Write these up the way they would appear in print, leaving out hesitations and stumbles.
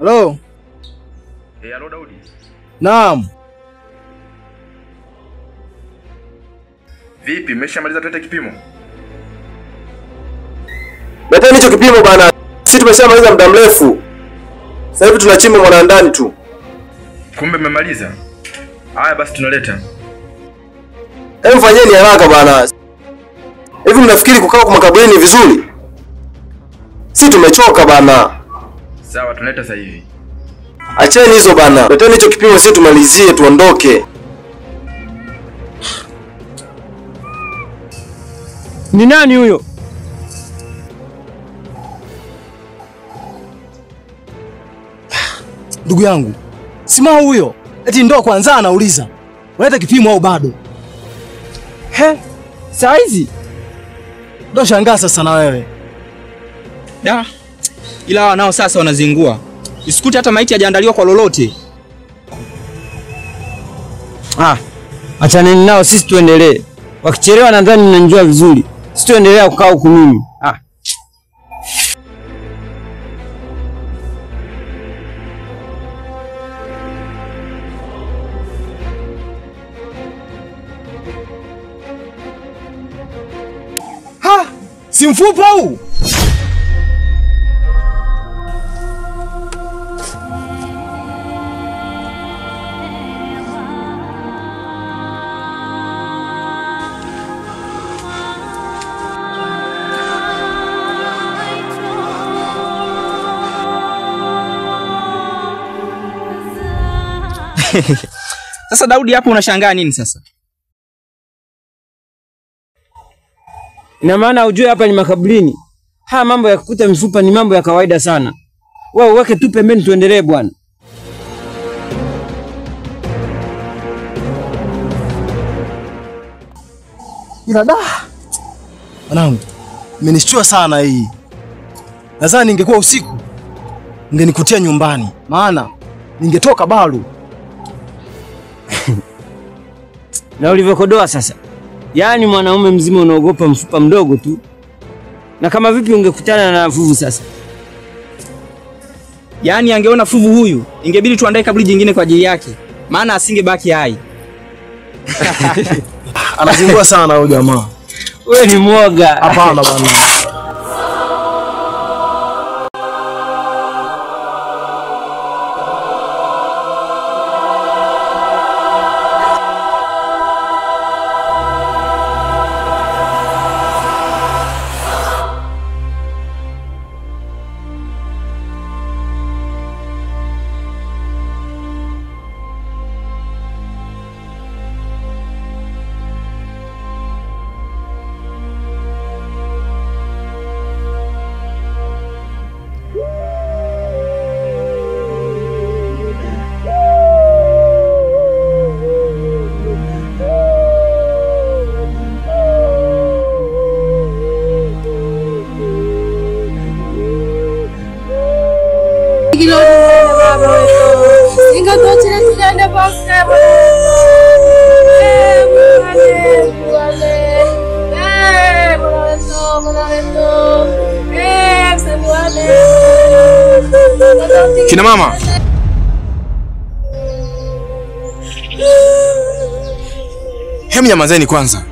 Hello. Hello Daudi. Naam. Vipi, mmeshamaliza tulete kipimo? Leteni hicho kipimo bana. Sisi tumeshamaliza muda mrefu. Sasa hivi tunachimba mwana ndani tu. Kumbe mmemaliza? Haya basi tunaleta. Hebu fanyeni haraka bana. Hivi mnafikiri kukaa kwa makaburini vizuri? Sisi tumechoka bana. Sawa, tunaleta sasa hivi. Acheni hizo bana. Leteni hicho kipimo sisi tumalizie tuondoke. Ni nani huyo? Ndugu yangu, sima huyo. Eti ndo kwanza anauliza. Unaleta kipimo au bado? He? Saizi? Ndo shangaa sasa na wewe. Da. Ila wanao sasa wanazingua. Isikute hata maiti hajaandaliwa kwa lolote. Achaneni nao, sisi tuendelee. Wakichelewa nadhani mnanijua vizuri. Sisi tuendelea kukaa huku mimi. Si mfupa huu? Sasa Daudi, hapo unashangaa nini sasa? Ina maana ujue hapa ni makaburini. Haya mambo ya kukuta mifupa ni mambo ya kawaida sana. Wewe uweke tu pembeni tuendelee bwana. Ila da. Mwanangu, imenishtua sana hii. Nadhani ningekuwa usiku ningenikutia nyumbani. Maana ningetoka baru. Na ulivyokodoa sasa. Yaani mwanaume mzima unaogopa mfupa mdogo tu. Na kama vipi ungekutana na fuvu sasa? Yaani angeona fuvu huyu, ingebidi tuandae kaburi jingine kwa ajili yake. Maana asingebaki hai. Anazingua sana huyo jamaa. Wewe ni mwoga. Hapana bwana. Kina mama. Hemu nyamazeni kwanza.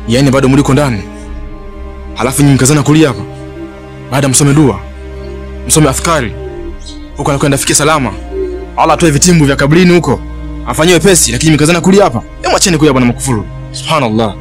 Yaani bado mliko ndani. Halafu nyinyi mkazana kulia hapa. Baada msome dua. Msome afkari. Huko anakwenda fikia salama. Allah atoe vitimbu vya kaburini huko. Afanywe pesi, lakini mkazana kulia hapa. Hebu acheni kulia bwana makufuru. Subhanallah.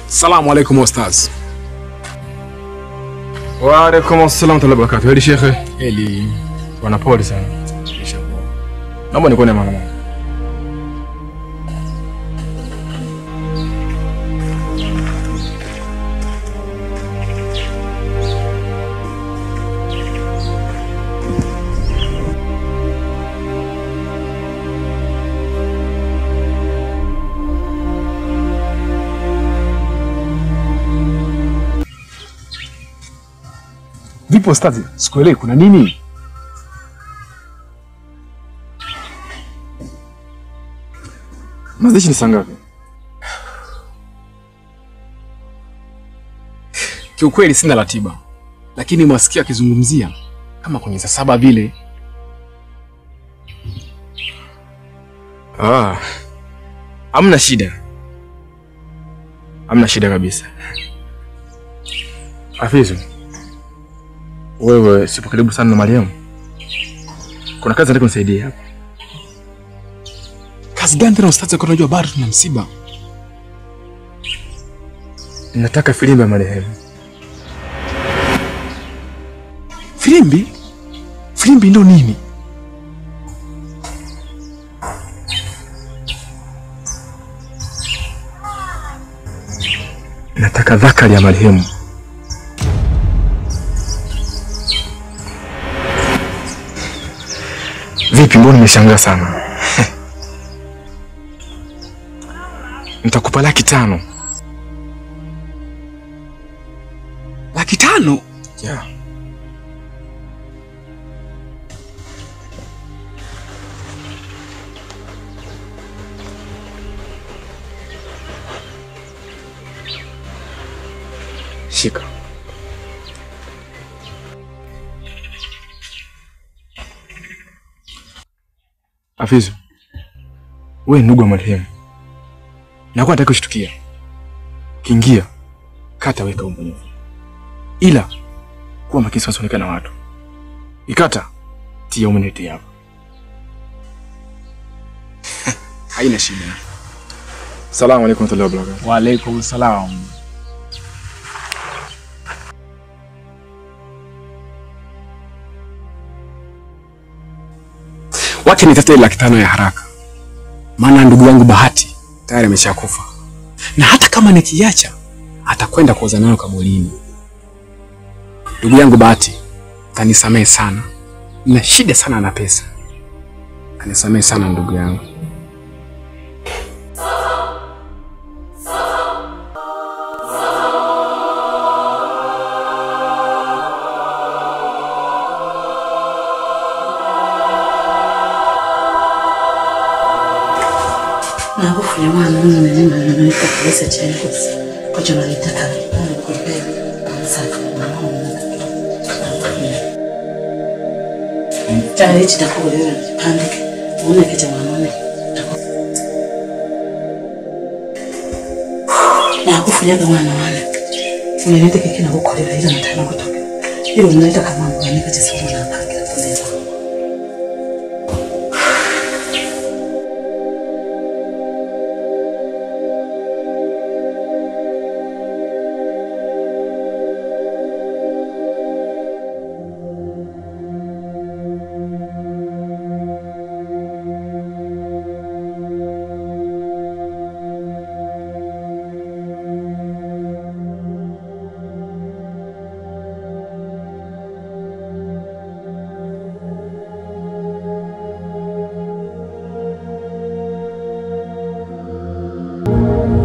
Salamu alaikum ustaz. Wa alaikum assalam wa barakatuh. Hadi shekhe. Eli. Bwana pole sana. Naomba nikuone mara moja. Vipi Ustazi? Sikuelewi kuna nini? Mazishi ni saa ngapi? Kiukweli sina ratiba. Lakini mwasikia akizungumzia kama kwenye saa 7 vile. Hamna shida. Hamna shida kabisa. Hafizu, wewe sipo karibu sana na Mariam. Kuna kazi nataka unisaidie hapa. Kazi gani tena Ustazi, kwa unajua bado tuna msiba? Nataka filimbi ya marehemu. Filimbi? Filimbi ndo nini? Nataka dhakari ya marehemu. Vipi, mbona umeshangaa sana? Nitakupa 500,000. 500,000? Yeah. Shika. Hafizu, wewe ndugu wa marehemu. Nakuwa nataka kushtukia. Kiingia, kata weka umbonyevu. Ila kuwa makini usionekane na watu. Ikata tia umenete hapa. Haina shida. Salamu alaykum wa rahmatullahi wa barakatuh. Wa alaykum salam. Wacha nitafute 500,000 ya haraka. Maana ndugu yangu Bahati tayari ameshakufa. Na hata kama nikiacha atakwenda kuoza nayo kaburini. Ndugu yangu Bahati, kanisamehe sana. Nina shida sana na pesa. Kanisamehe sana ndugu yangu. Na hofu ya mwana mimi naweka pesa chini kwa jana nitaka kuipea safi na mama. Tayari hichi takuwa leo pande. Uone kitu mwanone. Na hofu ya mwana mwana. Unaleta kiki na kukolera ila mtana kutoka. Hilo unaleta kama ngani katika somo la pande la poleza.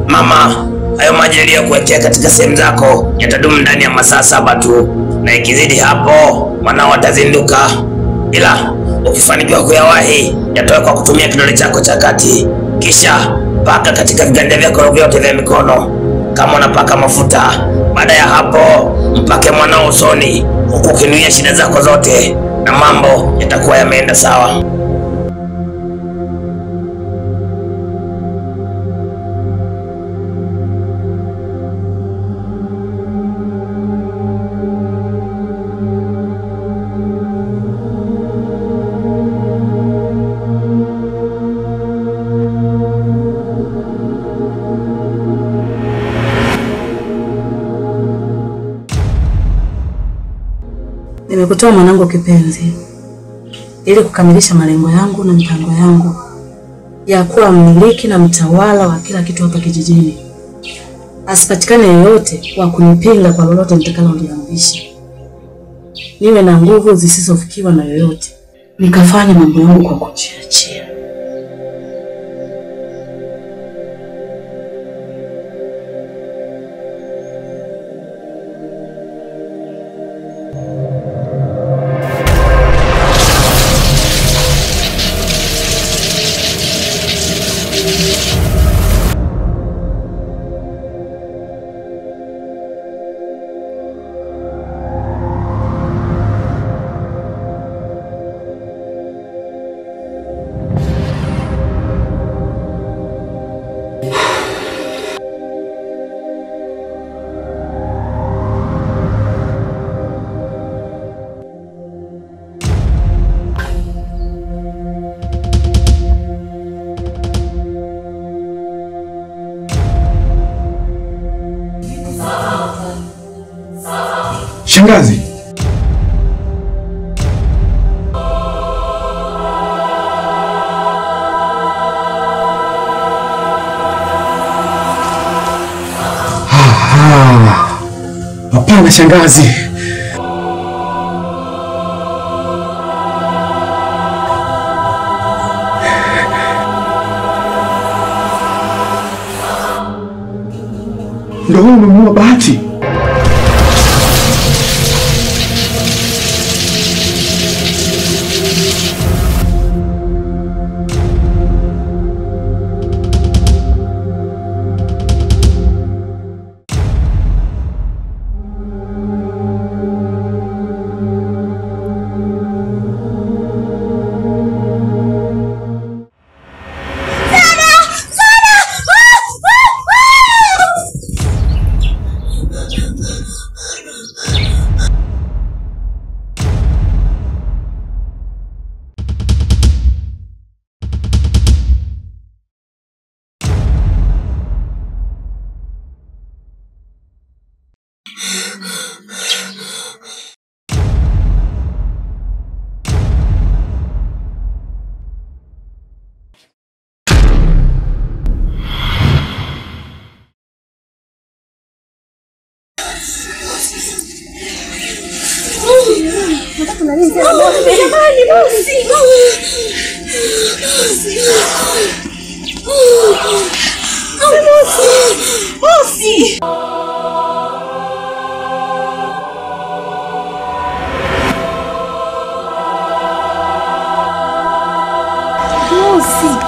Mama, hayo maji niliyokuwekea katika sehemu zako yatadumu ndani ya masaa 7 tu, na ikizidi hapo mwanao atazinduka. Ila ukifanikiwa kuyawahi, yatoe kwa kutumia kidole chako cha kati, kisha paka katika viganja vyako vyote vya mikono kama unapaka mafuta. Baada ya hapo mpake mwanao usoni, huku ukinuia shida zako zote, na mambo yatakuwa yameenda sawa. Nimekutoa mwanangu kipenzi ili kukamilisha malengo yangu na mipango yangu ya kuwa mmiliki na mtawala wa kila kitu hapa kijijini. Asipatikane yeyote wa kunipinga kwa lolote nitakaloliamrisha. Niwe na nguvu zisizofikiwa na yoyote. Nikafanya mambo yangu kwa kujiachia. Shangazi. Hapana shangazi. Ndio umemuua Bahati?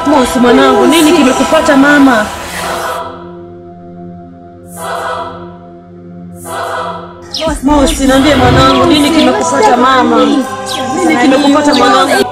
Mosi mwanangu, nini kimekupata mama? Mosi, niambie mwanangu, nini kimekupata mama? Nini kimekupata mwanangu?